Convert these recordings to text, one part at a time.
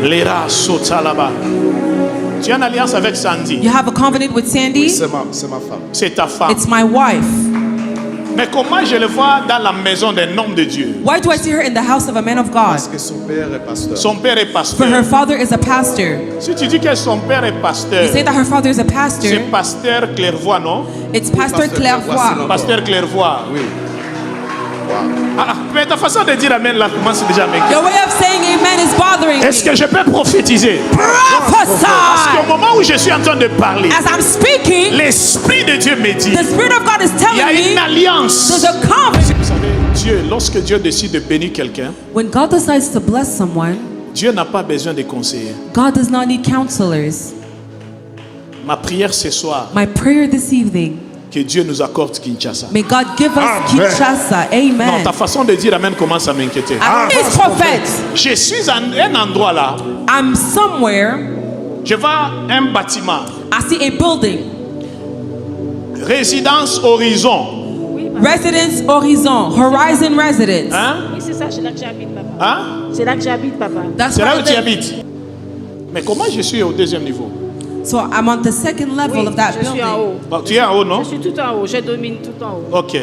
Lera sota là-bas. Tu as une alliance avec Sandy. You have a covenant with Sandy? Oui, c'est ma femme. C'est ta femme. It's my wife. Mais comment je le vois dans la maison d'un homme de Dieu? Why do I see her in the house of a man of God? Parce que son père est pasteur. Son père est For her pasteur. father is a pastor. Si tu dis que son père est pasteur, You say that her father is a pastor. c'est pasteur Clairvoix, non? It's Pastor Pasteur Clairvoix, Clairvoix. Pasteur Clairvoix. Oui. Ah, mais ta façon de dire amen là commence déjà à m'inquiéter. Your way of saying amen is bothering Est-ce me. que je peux prophétiser? Parce qu'au Prophesy. moment où je suis en train de parler, As I'm speaking, l'Esprit de Dieu me dit, the Spirit of God is il y a telling une me alliance. there's a covenant. Vous savez, Dieu, lorsque Dieu décide de bénir quelqu'un, When God decides to bless someone, Dieu n'a pas besoin de conseillers. God does not need counselors. Ma prière ce soir, My prayer this evening, que Dieu nous accorde Kinshasa. may God give us Amen. Kinshasa. Non, Amen. ta façon de dire amen commence à m'inquiéter. Please, prophet, Je suis à un endroit là, I'm somewhere, je vois un bâtiment, I see a building, résidence Horizon. Residence Horizon, Horizon Residence. Hein? Oui, c'est ça, c'est là que j'habite, papa. Hein? C'est là que j'habite, papa. That's C'est where là I où tu live. habites. Mais comment je suis au deuxième niveau? So I'm on the second level Oui, of that je suis en building. haut. Bon, tu es en haut, non? Je suis tout en haut, je domine tout en haut. Ok.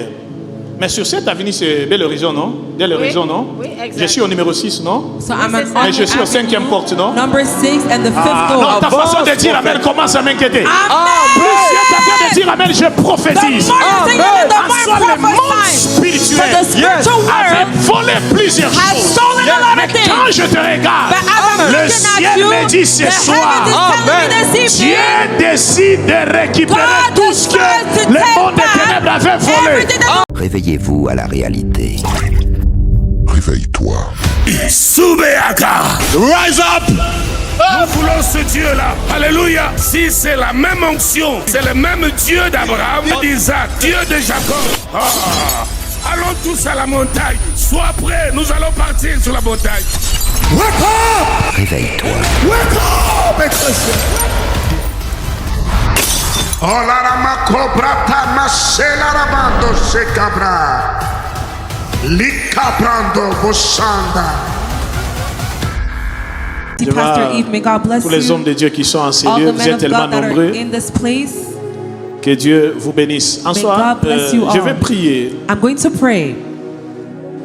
Mais sur cette avenue, c'est Bel Horizon, non? Bel Horizon, non? Oui, exact. Je suis au numéro 6, non? So I'm c'est on ça. Mais je suis au avenue, 5e porte, non? number 6 and the fifth Ah, door. non, ta façon de dire amen commence à m'inquiéter. Plus tu es capable de dire amen, je prophétise. The more you think of it, the more Soit le monde prophesy. spirituel For the spiritual avait world volé plusieurs has choses. stolen a lot Mais of things. quand je te regarde, But as I'm le looking at ciel you, me dit ce the soir, heaven is telling me this Dieu evening, décide de récupérer God tout ce que decides to le take monde des back ténèbres avait volé. everything that Réveillez-vous à la réalité. Réveille-toi. Soubeaka. Rise up. Nous voulons ce Dieu-là. Alléluia. Si c'est la même onction, c'est le même Dieu d'Abraham, d'Isaac, Dieu de Jacob. Ah. Allons tous à la montagne. Sois prêts, nous allons partir sur la montagne. Wake up! Réveille-toi. Wake up, Ecclesia! Oh la rama cobra tamasela ramando se cabra. Licabrando vosanda. Je Pastor vois Eve, may God bless tous les hommes you. de Dieu qui sont en ces All lieux, the vous men êtes of tellement God that are nombreux. in this place, Que Dieu vous bénisse. En May soi, God bless you je all. vais prier. I'm going to pray.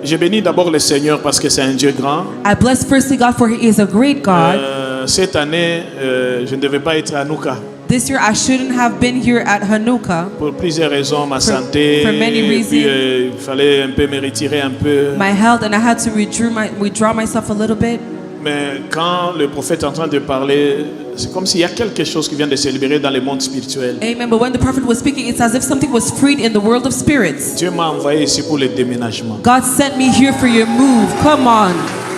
Je bénis d'abord le Seigneur parce que c'est un Dieu grand. I bless firstly God for He is a great God. Cette année, je ne devais pas être à Nouka This year I shouldn't have been here at Hanukkah. pour plusieurs raisons, ma santé. for many et puis, reasons. il fallait un peu me retirer un peu. My health, and I had to withdraw myself a little bit. Mais quand le prophète est en train de parler, c'est comme s'il y a quelque chose qui vient de se libérer dans le monde spirituel. Amen. But when the prophet was speaking, it's as if something was freed in the world of spirits. Dieu m'a envoyé ici pour le déménagement. God sent me here for your move. Come on.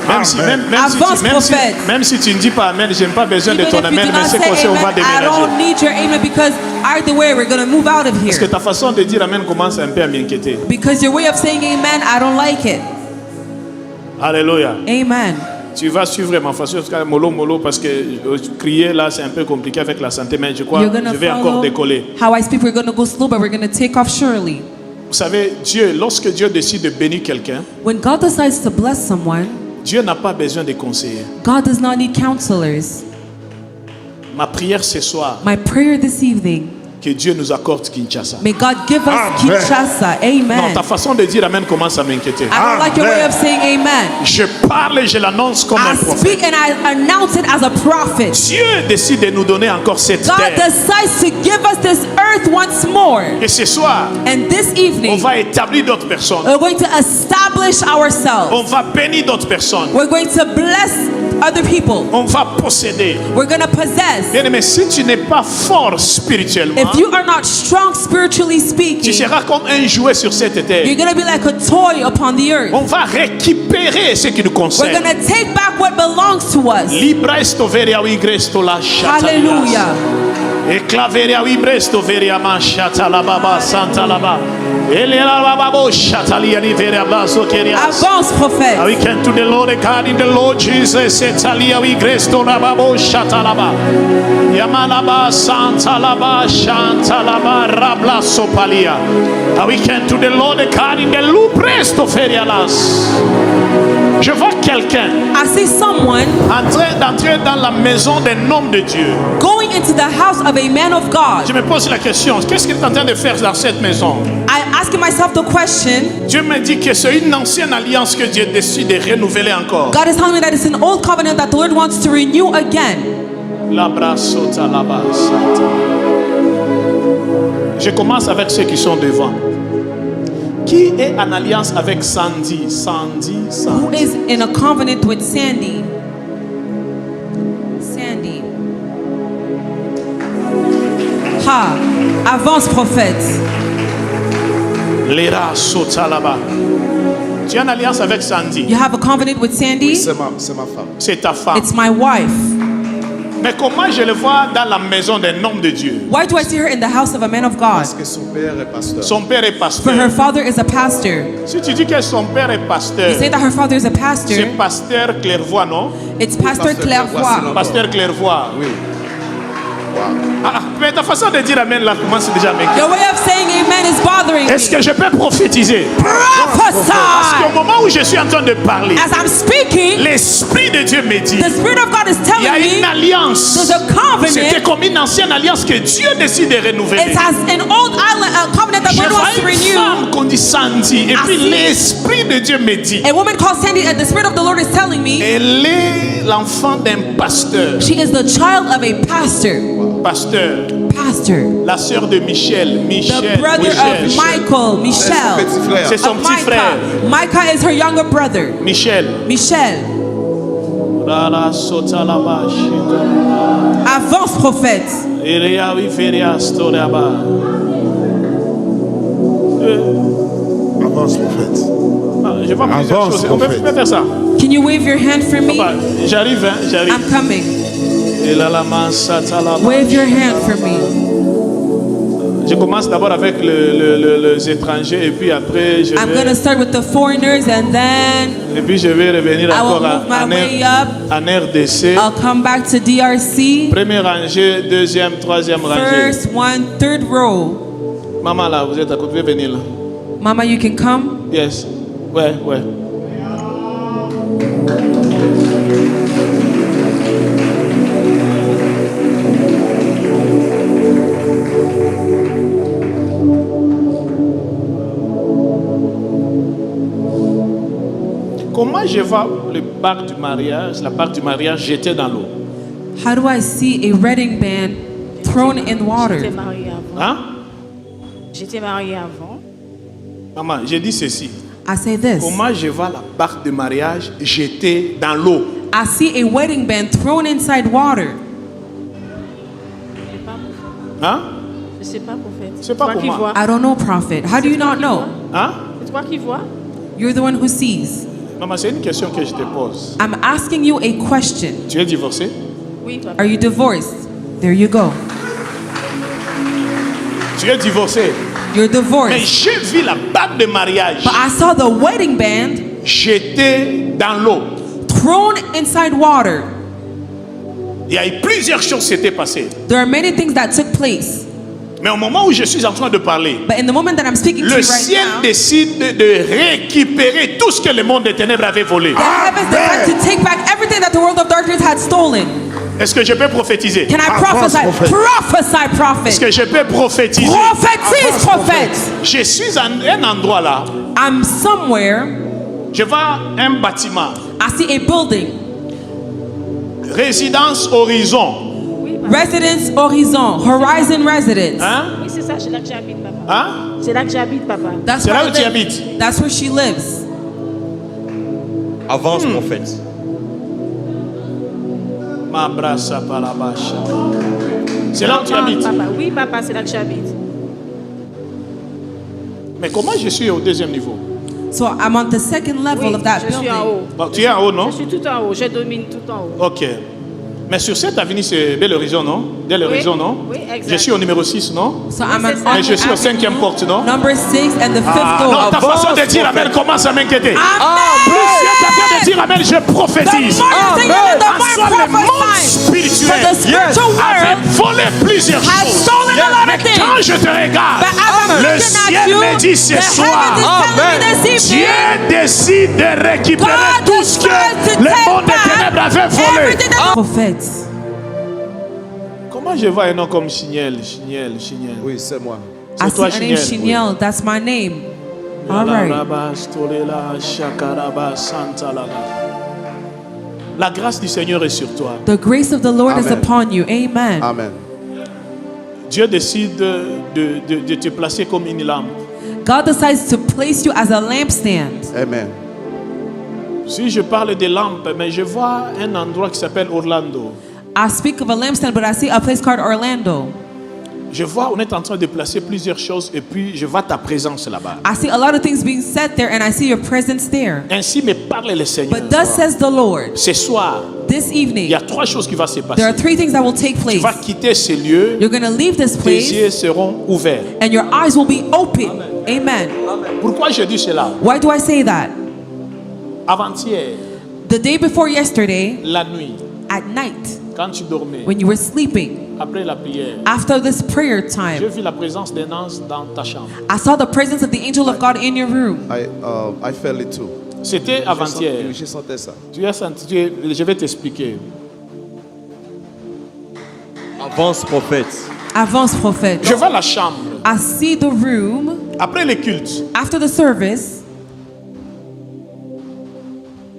Même si, Avance, prophète. même si tu ne dis pas Amen, je n'ai pas besoin de Even ton if you Amen, do mais not c'est qu'on say sait on va amen, I déménager. don't need your amen because either way we're going to move out of Parce que here. ta façon de dire Amen commence un peu à m'inquiéter. Because your way of saying amen, I don't like it. Alléluia. Amen. Tu vas suivre ma façon, en tout cas, mollo, parce que crier là, c'est un peu compliqué avec la santé, mais je crois You're que going je to vais encore follow décoller. how I speak. We're going to go slow, but we're going to take off surely. Vous savez, Dieu, lorsque Dieu décide de bénir quelqu'un, When God decides to bless someone, Dieu n'a pas besoin de conseillers. God does not need counselors. Ma prière ce soir, My prayer this evening, que Dieu nous accorde Kinshasa. may God give us Kinshasa. Non, Amen. ta façon de dire Amen commence à m'inquiéter. I don't like your way of saying amen. Je parle et je l'annonce comme un I prophète. speak and I announce it as a prophet. Dieu décide de nous donner encore cette God terre. decides to give us this earth once more. Et ce soir, And this on evening, va établir d'autres personnes. we're going to establish On ourselves. va bénir d'autres personnes. We're going to bless other people. On va posséder. We're going to possess. Bien aimé, si tu n'es pas fort spirituellement, If you are not strong spiritually tu speaking, seras comme un jouet sur cette terre. you're going to be like a toy upon the earth. On va récupérer ce qui nous We're concerne. going to take back what belongs to us. Libra esto veria wi gresto la shata. Hallelujah. E claveria wi bresto veria ma shata la baba santa la ba. Ele la baba bo shata li ani veria baso kerias. Avance, prophète. We can to the Lord God in the Lord Jesus. Etalia wi gresto la babo shata la ba. Yamala ba santa la ba shanta la ba rabla sopalia. We can to the Lord God in the lu presto ferialas. Je vois quelqu'un I see someone en train d'entrer dans la maison d'un homme de Dieu. going into the house of a man of God. Je me pose la question, qu'est-ce qu'il est en train de faire dans cette maison? I asking myself the question. Dieu me dit que c'est une ancienne alliance que Dieu décide de renouveler encore. God is telling me that it's an old covenant that the Lord wants to renew again. Je commence avec ceux qui sont devant. Qui est en alliance avec Sandy? Who is in a covenant with Sandy? Sandy. Ha. Avance, prophète. Lera sota là-bas. Tu es en alliance avec Sandy. You have a covenant with Sandy? C'est ma femme. C'est ta femme. It's my wife. Mais comment je le vois dans la maison d'un homme de Dieu? Why do I see her in the house of a man of God? Parce que son père est pasteur. Son père est For her pasteur. father is a pastor. Si tu dis que son père est pasteur, You say that her father is a pastor. c'est pasteur Clairvoix, non? It's Pastor Pasteur Clairvoix, Clairvoix. Pasteur Clairvoix. Oui. Wow. Mais ta façon de dire amen là commence déjà à m'inquiéter. Your way of saying amen is bothering Est-ce me. que je peux prophétiser? Parce qu'au Prophesy. moment où je suis en train de parler, As I'm speaking, l'Esprit de Dieu me dit, the Spirit of God is il y a telling une me alliance. there's a C'était covenant. comme une ancienne alliance que Dieu décide de renouveler. It's as an old island, a covenant that Je God vois wants to une renew. femme qu'on dit Sandy, et puis Assis. l'Esprit de Dieu me dit, A woman called Sandy, and the Spirit of the Lord is telling me elle est l'enfant d'un pasteur. she is the child of a pastor. Pasteur, Pastor. la sœur de Michel. The brother of Michael, Michel. Petit frère. C'est son Of petit frère. Micah. Micah is her younger brother. Michel. Michel. Rara sota la vache. Avance, prophète. Irea viveria storaba. Avance, prophète. Je vais pas plusieurs Avance, choses. On peut prophète. faire ça. Can you wave your hand for me? Papa, j'arrive, hein, j'arrive. I'm coming. Et là, la main, satala. Wave your hand for me. Je commence d'abord avec les étrangers et puis après je I'm going to vais, start with the foreigners and then et puis je vais revenir I will encore move my way up. en RDC. I'll come back to DRC. Première rangée, deuxième, troisième rangée. First one, third row. Maman là, vous êtes à côté, vous pouvez venir là. Mama, you can come. Yes. Ouais, ouais. Comment je vois le bac du mariage, la barque du mariage jetée dans l'eau? How do I see a wedding band thrown in J'étais water? mariée avant. Hein? J'étais mariée avant. Maman, j'ai dit ceci. I say this. Comment je vois la barque de mariage jetée dans l'eau? I see a wedding band thrown inside water. Je sais pas, prophète. Hein? Je sais pas, prophète. C'est pas toi qui comment. vois. I don't know, prophet. How do you not know? Hein? C'est toi qui vois. You're the one who sees. Maman, c'est une question que je te pose. I'm asking you a question. Tu es divorcée? Oui, papa. Are you divorced? There you go. Tu es divorcée. You're Mais divorced. j'ai vu la bague de mariage But I saw the wedding band jetée dans l'eau. thrown inside water. Il y a eu plusieurs choses qui s'étaient passées. There are many things that took place. Mais au moment où je suis en train de parler, But in the moment that I'm speaking to le you right ciel now, décide de récupérer tout ce que le monde des ténèbres avait volé. the heavens decide to take back everything that the world of darkness had stolen. Est-ce que je peux prophétiser? Can I prophesy? Prophesy, Est-ce prophet. que je peux prophétiser? Prophetise, prophet. Je suis à un endroit là. I'm somewhere. Je vois un bâtiment. I see a building. Résidence Horizon. Oui, papa. Residence Horizon. Horizon Residence. Hein? Oui, c'est ça, c'est là que j'habite, papa. Hein? C'est là que j'habite, papa. That's C'est là where où tu I live. habites. That's where she lives. Avance, prophète. Ma brasse par la bâche. C'est là où tu Papa, habites. papa. Oui, papa, c'est là que j'habite. Mais comment je suis au deuxième niveau? So I'm on the second level Oui, of that je suis en building. haut. Bon, tu es en haut, non? Je suis tout en haut. Je domine tout en haut. Ok. Mais sur cette avenue, c'est Bel Horizon, non? Bel Horizon, non? Oui, exact. Je suis au numéro 6, non? So I'm c'est an ça. Mais je suis au 5e porte, non? number 6 and the 5th Ah, door. non, ta façon de dire Amen commence à m'inquiéter. Plus tu es en train de dire Amen, je prophétise. En soi, le monde spirituel For the spiritual avait world volé plusieurs has choses. stolen a lot Mais of things. quand je te regarde, But as I'm le looking ciel at you, me dit ce the soir, heavens is telling me this Dieu evening, décide de récupérer God tout ce que decides to le take monde des back ténèbres avait volé. everything that prophets. Comment je vois un nom comme Chiniel? Oui, c'est moi. I C'est toi, see a name Chiniel. Shiniel. That's my name. All right. La grâce du Seigneur est sur toi. The grace of the Lord is Amen. upon you. Amen. Amen. Dieu décide de te placer comme une lampe. God decides to place you as a lampstand. Amen. Si je parle de lampes, mais je vois un endroit qui s'appelle Orlando. I speak of a lampstand, but I see a place called Orlando. Je vois, on est en train de placer plusieurs choses et puis je vois ta présence là-bas. I see a lot of things being said there, and I see your presence there. Ainsi me parle le Seigneur. But thus says the Lord, Ce soir, this il evening, y a 3 choses qui vont se there are passer. 3 things that will take Tu place. vas quitter ces lieux, You're going to leave this tes place, yeux seront ouverts. and your eyes will be open. Amen. Pourquoi je dis cela? Why do I say that? Avant-hier, The day before yesterday, la nuit, at night, quand tu dormais, when you were sleeping, après la prière, after this prayer j'ai time, vu la présence d'un ange dans ta chambre. I saw the presence of the angel of God in your room. I felt it too. C'était avant-hier. J'ai senti ça. Tu as senti, je vais t'expliquer. Avance, prophète. Avance, prophète. Je vois la chambre. I see the room Après le culte, after the service,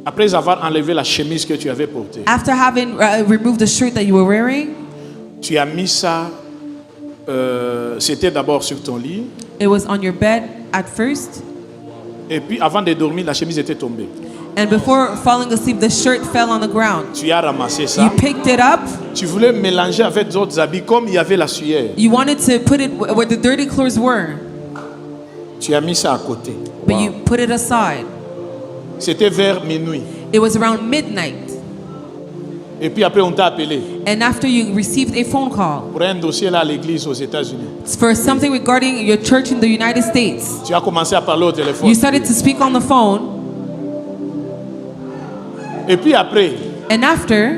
après avoir enlevé la chemise que tu avais portée, after having removed the shirt that you were wearing. tu as mis ça, c'était d'abord sur ton lit, It was on your bed at first, et puis avant de dormir, la chemise était tombée. and before falling asleep, the shirt fell on the ground. Tu as ramassé You ça. picked it up. Tu voulais mélanger avec d'autres habits, comme il y avait la sueur. You wanted to put it where the dirty clothes were, Tu as mis ça à côté. but you put it aside. C'était vers minuit. It was around midnight, Et puis après, on t'a appelé and after you received a phone call pour un dossier là à l'église aux États-Unis. for something regarding your church in the United States. Tu as commencé à parler au téléphone. You started to speak on the phone, Et puis après, and after,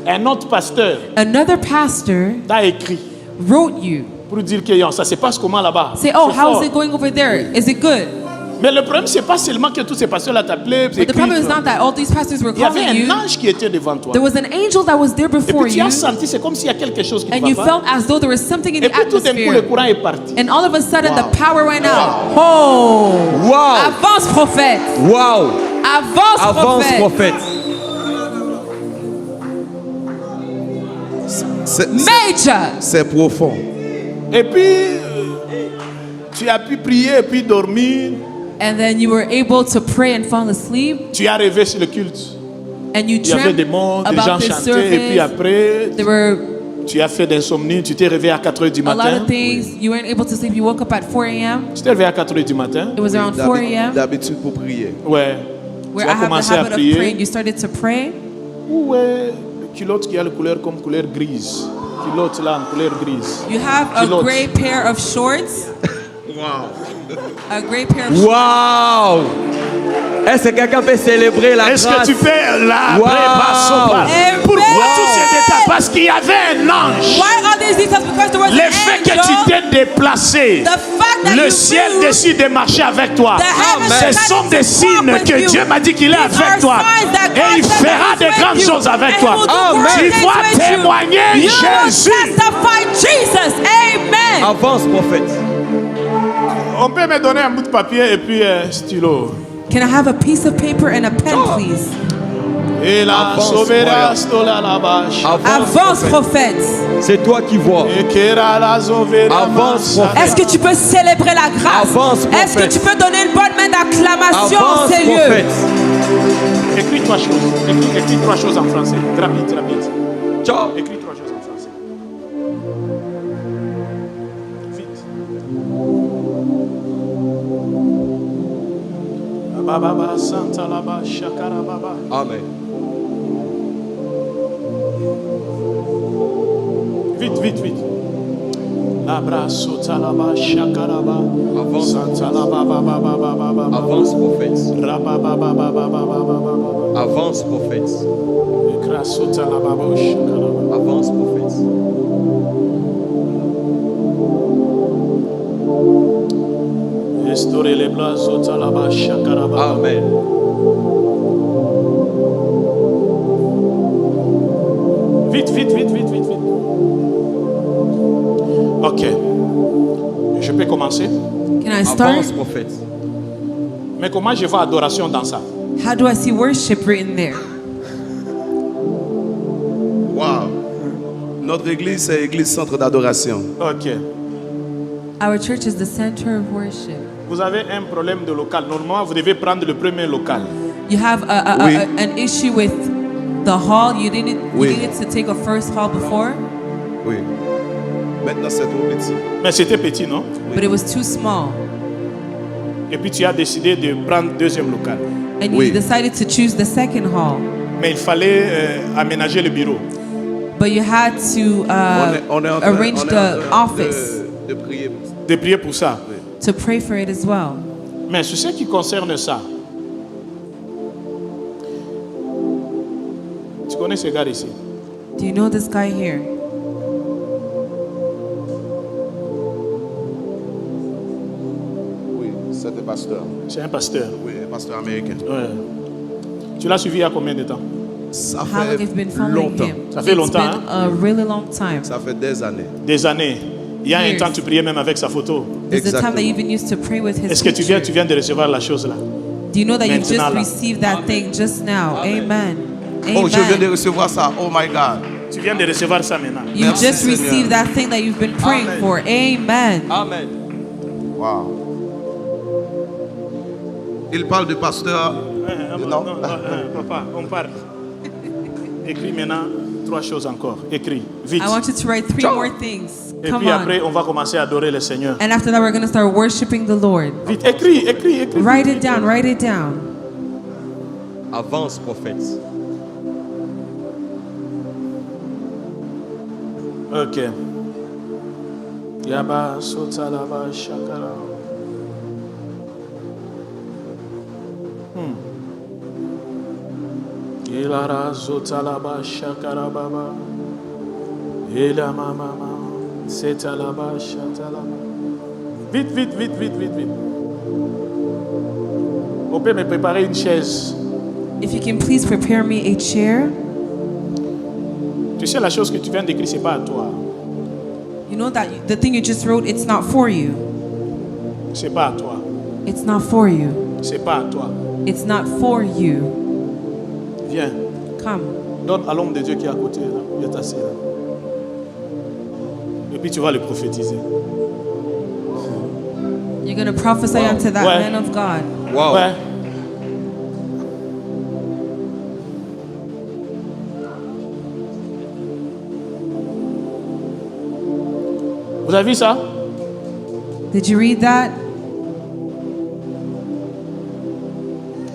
un autre pasteur another pastor t'a écrit wrote you. pour dire que ça se passe comment là-bas. Say, oh, C'est how fort. is it going over there? Is it good? Mais le problème, c'est pas seulement que tous ces pasteurs là t'appelaient. But the problem is not that all these pastors were Il y avait calling you. un ange qui était devant toi. There was an angel that was there Et before puis tu you, as senti, c'est comme s'il y a quelque chose qui ne and va you pas. felt as though there was something in Et the puis tout d'un coup, le atmosphere. courant est parti. And all of a sudden, the power went out. Oh! Wow. Avance, prophète! Wow. Avance, Avance, prophète! prophète. Major! C'est profond. Et puis, tu as pu prier et puis dormir. And then you were able to pray and fall asleep, Tu as rêvé sur le culte. and you Il y avait des dreamt mondes, des gens about this chantaient. Et puis service. après, There were tu as fait d'insomnie. Tu t'es réveillé à 4 h du a lot matin. of things. You weren't able to sleep. You woke up at 4 a.m. Tu t'es réveillé à 4 h du matin. It was around 4 a.m. D'habitude pour prier. Ouais. where Tu I as have the commencé à habit of praying. prier. You started to pray. Ouais. Culotte qui a la couleur comme couleur grise. Culotte là en couleur grise. You have a Culotte. gray pair of shorts. A gray pair of shorts. Wow. Est-ce que quelqu'un peut célébrer la Est-ce grâce? que tu fais la Wow. préparation? Amen. Pourquoi tous ces détails? Parce qu'il y avait un ange. Why are these details? Because there was Le an fait que angel. tu t'es déplacé, The fact that le you ciel moved, décide de marcher avec toi. the heavens Ce decided sont to des walk signes with que you. Dieu m'a dit qu'il est These avec are toi. signs that God Et il said that fera he's de with grandes you. choses avec And toi. he will do great Tu things vas with you. témoigner You will Jésus. testify Jesus. Amen. Avance, prophète. On peut me donner un bout de papier et puis un stylo. Can I have a piece of paper and a pen, please? Et la Avance, sauvera voyons. stola la bâche. Avance, prophète. C'est toi qui vois. Et qu'era la sauvera Avance, massa. prophète. Est-ce que tu peux célébrer la grâce? Avance, Est-ce que prophète. tu peux donner une bonne main d'acclamation en Avance, ces lieux? prophète. Écris 3 choses. Écris 3 choses en français. Rapide, rapide. Ciao. Écris 3 choses en français. Vite. Baba Santa Laba Shakara Baba. Amen. vite, vite. Abraço talaba shakaraba. Avance. Santalaba baba baba baba. Avance, prophète. Rababa baba baba baba. Avance, prophète. Graço talaba shakaraba. Avance, prophète. Restaurer les blasos talaba shakaraba. Amen. Vite, vite, vite, vite, vite, vite. Ok. Je peux commencer. Can I start? Avance, prophète. Mais comment je vois adoration dans ça? How do I see worship written there? Wow. Notre église, c'est l'église centre d'adoration. Ok. Our church is the center of worship. Vous avez un problème de local. Normalement, vous devez prendre le premier local. You have Oui. an issue with the hall. You didn't Oui. to take a first hall before, Oui. Maintenant, c'est trop petit. Mais c'était petit, non? but it was too small. Et puis tu as décidé de prendre deuxième local. And you Oui. decided to choose the second hall. Mais il fallait aménager le bureau. But you had to On est en train, arrange on est the en train office de prier pour ça. De prier pour ça. to pray for it as well. Mais sur ce qui concerne ça, tu connais ce gars ici? Do you know this guy here? Oui, c'est un pasteur. C'est un pasteur. Oui, un pasteur américain. Ouais. Tu l'as suivi il y a combien de temps? Ça How long have you fait been following longtemps. him? Ça fait It's longtemps, been a really long time. Ça fait des années. Des années. Il y a un Years. temps tu priais même avec sa photo. There's a time that you Exactement. even used to pray with his Est-ce que tu picture. viens de recevoir la chose là? Do you know that you've just Maintenant, là. received that thing just now? Amen. Oh, je viens de Amen. recevoir ça. Oh my God. Tu viens de recevoir ça maintenant. You Merci, just Seigneur. received that thing that you've been praying Amen. for. Amen. Amen. Wow. Il parle de pasteur. Non. Papa, on parle. Écris maintenant 3 choses encore. Écris, vite. I want you to write 3 more things. Et Come puis après, on. on va commencer à adorer le Seigneur. And after that, we're going to start worshiping the Lord. Vite, écris, écris, écris. Write it down. Write it down. Avance, prophète. Ok. Yaba sotalaba shakara. Ilara zotalaba shakara baba. Ila mama setalaba shatalaba. Vite, vite, vite, vite, vite, vite. On peut me préparer une chaise. If you can please prepare me a chair. Tu sais, la chose que tu viens d'écrire, c'est pas à toi. You know that the thing you just wrote, it's not for you. C'est pas à toi. It's not for you. C'est pas à toi. It's not for you. Viens. Come. Donne à l'homme de Dieu qui est à côté, là. Il est assis là. Et puis tu vas le prophétiser. You're going to prophesy unto that Ouais. man of God. Wow. Ouais. Vous avez vu ça? Did you read that?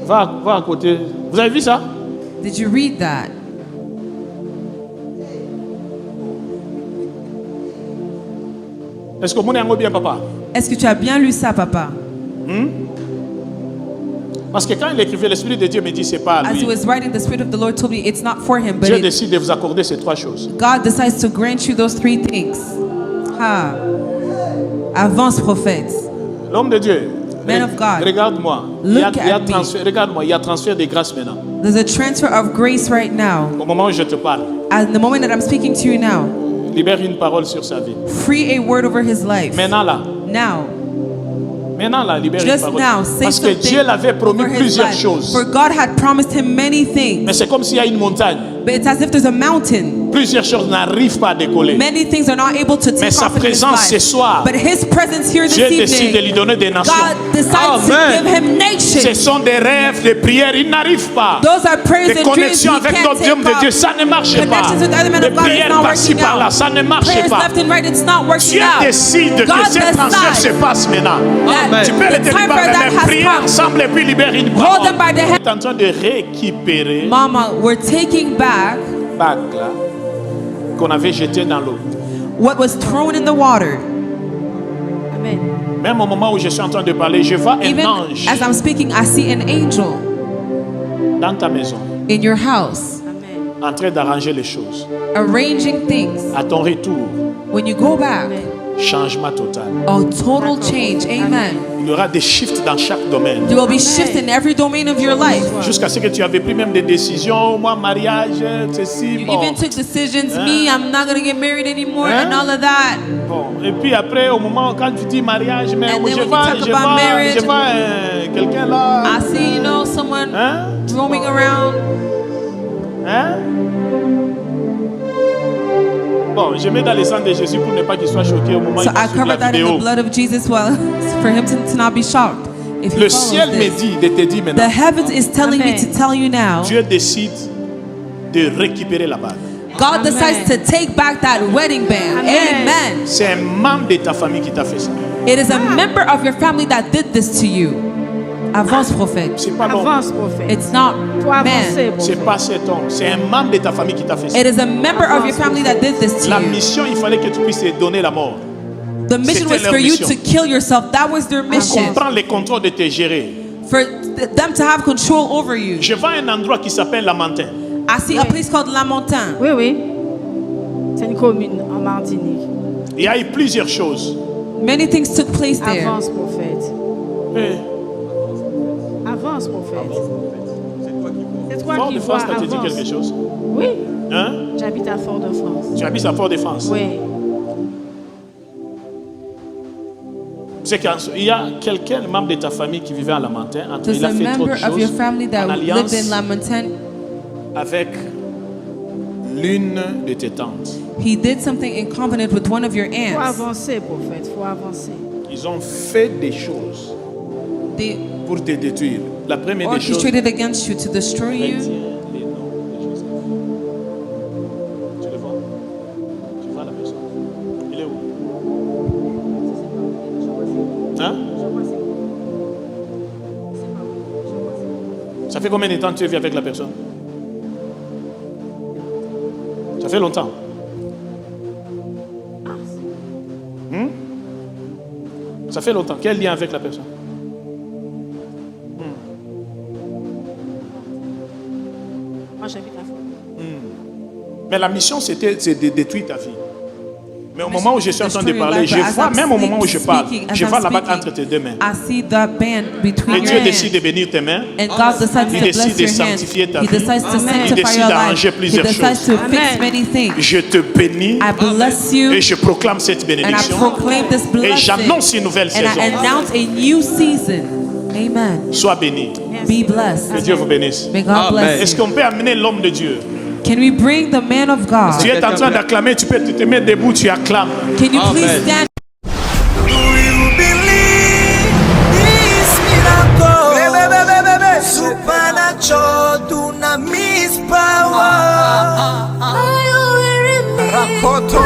Va à côté. Vous avez vu ça? Did you read that? Est-ce que mon est bien, papa? Est-ce que tu as bien lu ça, papa? Parce que quand il écrivait, l'Esprit de Dieu me dit c'est pas à As he lui. was writing, the Spirit of the Lord told me it's not for him, but Dieu décide de vous accorder ces 3 choses. God decides to grant you those 3 things. Ha. Avance, prophète. L'homme de Dieu. Man of God. Regarde-moi. Il y a Look at me. transfert. Regarde-moi. Il y a transfert de grâce maintenant. There's a transfer of grace right now. Au moment où je te parle, At the moment that I'm speaking to you now, libère une parole sur sa vie. free a word over his life. Maintenant là. Now. Maintenant là, libère une Just parole. now, say Parce que something Dieu l'avait promis over his plusieurs life. choses. For God had promised him many things. Mais c'est comme s'il y a une montagne. But it's as if there's a mountain. Plusieurs choses n'arrivent pas à décoller. Many things are not able to Mais take sa off in his présence ce life. soir, But his presence here this Dieu décide de lui evening, donner des nations. God decides Amen. to give him Ce nations. sont des rêves, des prières, ils n'arrivent pas. Those are prayers Des and dreams connexions he avec can't d'autres hommes take de Dieu, off. ça ne marche pas. Connections with other men Des of God is prières not par-ci working par-là, out. ça ne marche Prayers pas. left and right, it's not working Dieu out. décide que God ce transfert se decides passe maintenant. that Tu peux the le tenir time par for la that main, has prier come. ensemble et puis libérer une Hold them parole. by the Tu hand. es en train de récupérer Mama, we're taking back bague là qu'on avait jeté dans l'eau. what was thrown in the water. Amen. Même au moment où je suis en train de parler, je vois un Even ange as I'm speaking, I see an angel dans ta maison in your house Amen. en train d'arranger les choses. arranging things. À ton retour, When you go back, changement total. a total change. Amen. Il y aura des shifts dans chaque domaine. There will be shifts in every domain of your life. Jusqu'à ce que tu avais pris même des décisions, moi, mariage, ceci, You bon. even took decisions, me, I'm not going to get married anymore, and all of that. Bon. Et puis après, au moment quand tu dis mariage, mais And then je when you vois, talk je about vois, marriage, je vois quelqu'un là. I see, you know, someone Hein? roaming around. Hein? Bon, je mets dans le sang de Jésus pour ne pas qu'il soit choqué au moment où So il va I suivre cover la that in vidéo. the blood of Jesus, well, for him to not be shocked. If he Le follows ciel me this. dit de te dire The maintenant, heavens is telling me to tell you now. Dieu décide de récupérer la bague. God decides to take back that wedding band. Amen. C'est un membre de ta famille qui t'a fait ça. It is a member of your family that did this to you. Avance, prophète. C'est pas l'homme. Avance, prophète. It's not Faut avancer, man. C'est prophète. pas cet homme. C'est un membre de ta famille qui t'a fait ça. It is a member of your family that did this to La you. mission, il fallait que tu puisses donner la mort. The mission C'était was leur for you mission. to kill yourself. That was their mission. Comprends le contrôle de te gérer. For them to have control over you. Je vois un endroit qui s'appelle La Montagne. I see a place called La Montagne. Oui, oui. C'est une commune en Martinique. Il y a eu plusieurs choses. Many things took place there. Avance, prophète. Eh, Avance, prophète. C'est toi Fort qui de vois. France, ça te dit quelque Avance. chose? Oui. Hein? J'habite à Fort-de-France. Tu habites à Fort-de-France. Oui. C'est qu'il y a quelqu'un, membre de ta famille, qui vivait à La Montagne. There's Il a a fait trop de member of your choses family en that alliance lived in La Montagne. avec l'une de tes tantes. He did something in covenant with one of your Faut aunts. avancer, prophète. Faut avancer. Ils ont fait des choses They pour te détruire. La première des choses, orchestrated against you to destroy you. retiens les noms de Joseph. Tu le vois? Tu vois la personne? Il est où? Hein? Ça fait combien de temps que tu vis avec la personne? Ça fait longtemps. Ça fait longtemps. Quel lien avec la personne? Moi, j'habite à Fort. Mais la mission, c'était de détruire ta vie. Mais au moment où je suis en train de Destroy your parler, life, je but as vois, I'm même au moment où je parle, speaking, as je I'm vois la bague speaking, entre tes deux mains. I see the band between Et your Dieu décide de hands. bénir tes mains. And God decides Il to décide bless de your hands. sanctifier ta He vie. decides to Il sanctify décide your d'arranger life. He plusieurs decides choses. to fix Amen. many things. Je te bénis I bless you et je proclame cette and I bénédiction. proclaim this Et blessing. j'annonce une nouvelle And I saison. announce a new season. Amen. Sois béni. Be blessed. Que Dieu vous bénisse. May God bless Est-ce you. qu'on peut amener l'homme de Dieu? Can we bring the man of God? Tu es en train d'acclamer, tu peux te mettre debout, tu acclames. Can you please stand? Supernatural dunamis power. Rakoto.